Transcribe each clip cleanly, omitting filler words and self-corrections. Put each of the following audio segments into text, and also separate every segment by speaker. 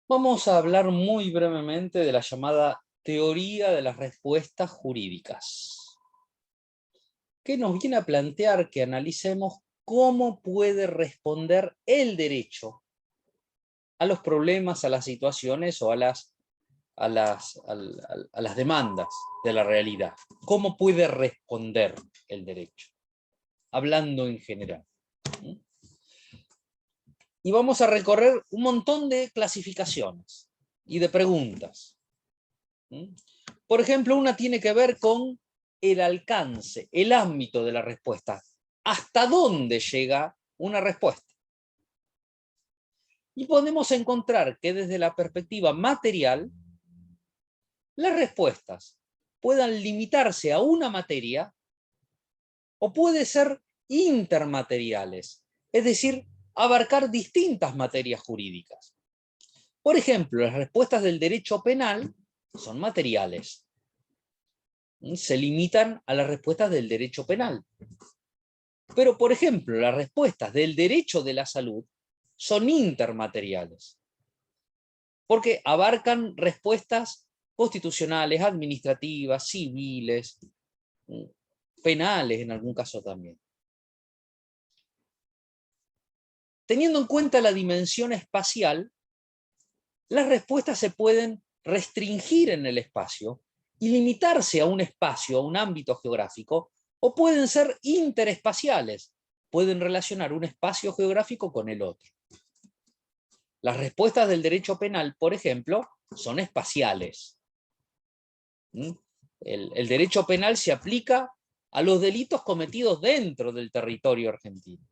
Speaker 1: Vamos a hablar muy brevemente de la llamada teoría de las respuestas jurídicas, que nos viene a plantear que analicemos cómo puede responder el derecho a los problemas, a las situaciones o a las demandas de la realidad. ¿Cómo puede responder el derecho? Hablando en general. Y vamos a recorrer un montón de clasificaciones y de preguntas. Por ejemplo, una tiene que ver con el alcance, el ámbito de la respuesta. ¿Hasta dónde llega una respuesta? Y podemos encontrar que desde la perspectiva material, las respuestas puedan limitarse a una materia o puede ser intermateriales, es decir, abarcar distintas materias jurídicas. Por ejemplo, las respuestas del derecho penal son materiales. Se limitan a las respuestas del derecho penal. Pero, por ejemplo, las respuestas del derecho de la salud son intermateriales, porque abarcan respuestas constitucionales, administrativas, civiles, penales en algún caso también. Teniendo en cuenta la dimensión espacial, las respuestas se pueden restringir en el espacio y limitarse a un espacio, a un ámbito geográfico, o pueden ser interespaciales, pueden relacionar un espacio geográfico con el otro. Las respuestas del derecho penal, por ejemplo, son espaciales. El derecho penal se aplica a los delitos cometidos dentro del territorio argentino.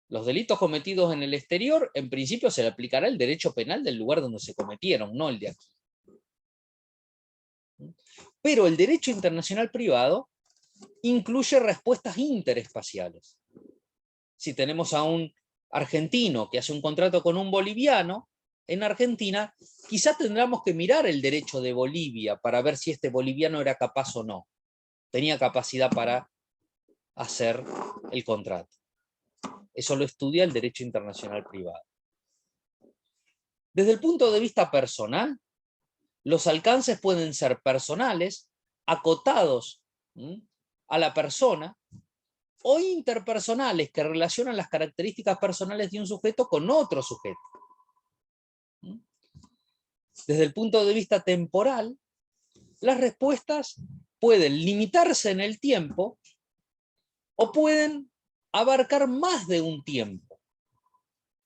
Speaker 1: Los delitos cometidos en el exterior, en principio se le aplicará el derecho penal del lugar donde se cometieron, no el de aquí. Pero el derecho internacional privado incluye respuestas interespaciales. Si tenemos a un argentino que hace un contrato con un boliviano, en Argentina quizá tendremos que mirar el derecho de Bolivia para ver si este boliviano era capaz o no. Tenía capacidad para hacer el contrato. Eso lo estudia el derecho internacional privado. Desde el punto de vista personal, los alcances pueden ser personales, acotados a la persona, o interpersonales, que relacionan las características personales de un sujeto con otro sujeto. Desde el punto de vista temporal, las respuestas pueden limitarse en el tiempo o pueden abarcar más de un tiempo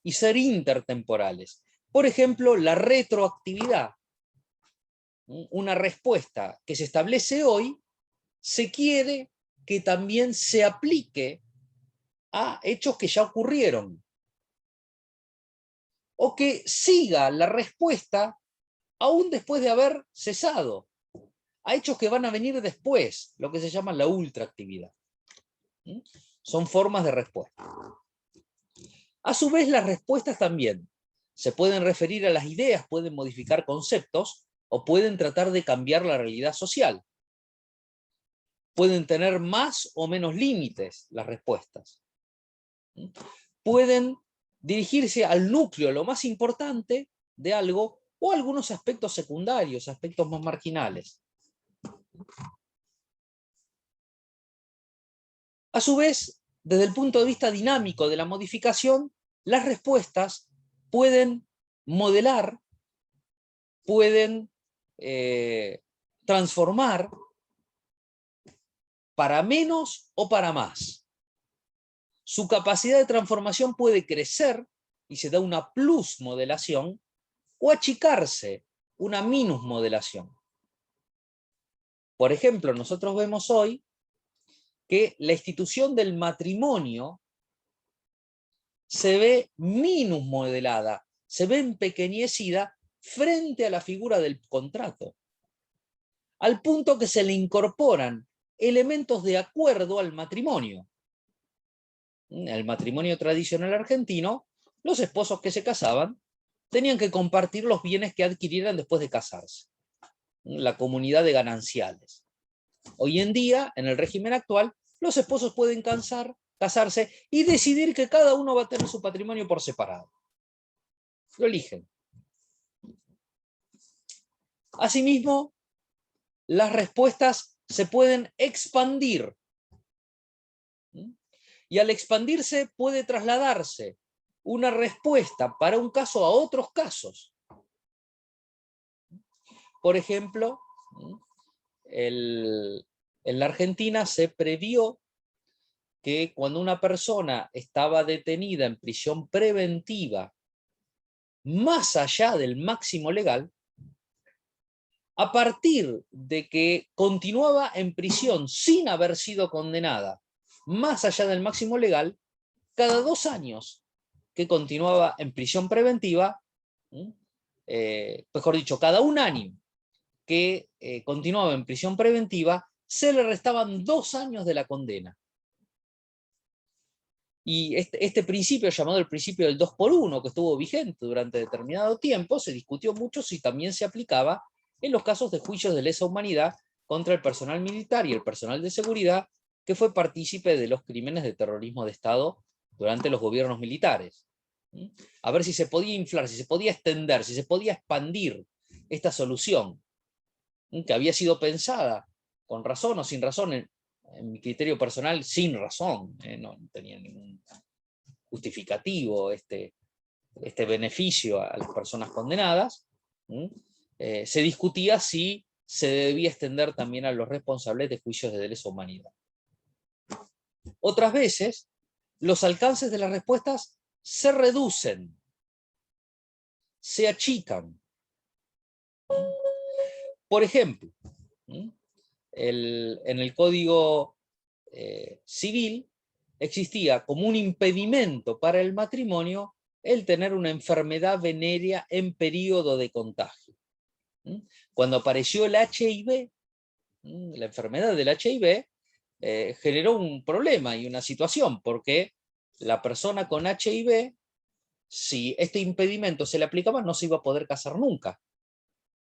Speaker 1: y ser intertemporales. Por ejemplo, la retroactividad. Una respuesta que se establece hoy se quiere que también se aplique a hechos que ya ocurrieron, o que siga la respuesta aún después de haber cesado, a hechos que van a venir después, lo que se llama la ultraactividad. Son formas de respuesta. A su vez, las respuestas también se pueden referir a las ideas, pueden modificar conceptos o pueden tratar de cambiar la realidad social. Pueden tener más o menos límites las respuestas. Pueden dirigirse al núcleo, lo más importante de algo, o algunos aspectos secundarios, aspectos más marginales. A su vez, desde el punto de vista dinámico de la modificación, las respuestas pueden modelar, pueden transformar para menos o para más. Su capacidad de transformación puede crecer y se da una plus modelación, o achicarse, una minus modelación. Por ejemplo, nosotros vemos hoy que la institución del matrimonio se ve minus modelada, se ve empequeñecida frente a la figura del contrato, al punto que se le incorporan elementos de acuerdo al matrimonio. En el matrimonio tradicional argentino, los esposos que se casaban tenían que compartir los bienes que adquirieran después de casarse, la comunidad de gananciales. Hoy en día, en el régimen actual, los esposos pueden casarse y decidir que cada uno va a tener su patrimonio por separado. Lo eligen. Asimismo, las respuestas se pueden expandir. Y al expandirse puede trasladarse una respuesta para un caso a otros casos. Por ejemplo, en la Argentina se previó que cuando una persona estaba detenida en prisión preventiva más allá del máximo legal, a partir de que continuaba en prisión sin haber sido condenada más allá del máximo legal, cada 2 años que continuaba en prisión preventiva, mejor dicho, cada 1 año que continuaba en prisión preventiva, se le restaban 2 años de la condena. Y este principio, llamado el principio del 2 por 1, que estuvo vigente durante determinado tiempo, se discutió mucho si también se aplicaba en los casos de juicios de lesa humanidad contra el personal militar y el personal de seguridad que fue partícipe de los crímenes de terrorismo de Estado durante los gobiernos militares. A ver si se podía inflar, si se podía extender, si se podía expandir esta solución, que había sido pensada con razón o sin razón, en mi criterio personal, sin razón, no tenía ningún justificativo este beneficio a las personas condenadas. Se discutía si se debía extender también a los responsables de juicios de lesa humanidad. Otras veces, los alcances de las respuestas se reducen, se achican. Por ejemplo, en el Código Civil existía como un impedimento para el matrimonio el tener una enfermedad venérea en periodo de contagio. Cuando apareció el HIV, la enfermedad del HIV generó un problema y una situación, porque la persona con HIV, si este impedimento se le aplicaba, no se iba a poder casar nunca,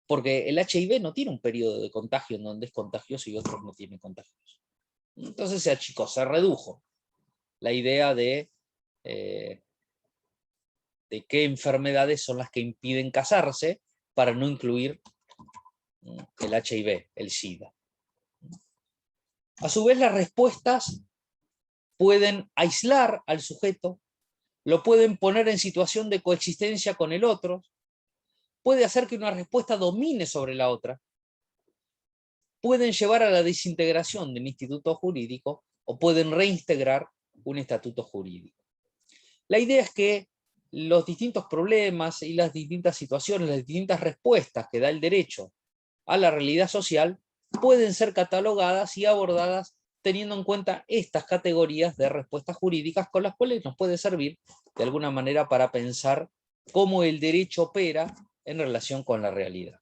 Speaker 1: porque el HIV no tiene un periodo de contagio en donde es contagioso y otros no tienen contagios. Entonces se achicó, se redujo la idea de qué enfermedades son las que impiden casarse para no incluir el HIV, el SIDA. A su vez, las respuestas pueden aislar al sujeto, lo pueden poner en situación de coexistencia con el otro, puede hacer que una respuesta domine sobre la otra, pueden llevar a la desintegración del instituto jurídico o pueden reintegrar un estatuto jurídico. La idea es que los distintos problemas y las distintas situaciones, las distintas respuestas que da el derecho a la realidad social pueden ser catalogadas y abordadas teniendo en cuenta estas categorías de respuestas jurídicas con las cuales nos puede servir de alguna manera para pensar cómo el derecho opera en relación con la realidad.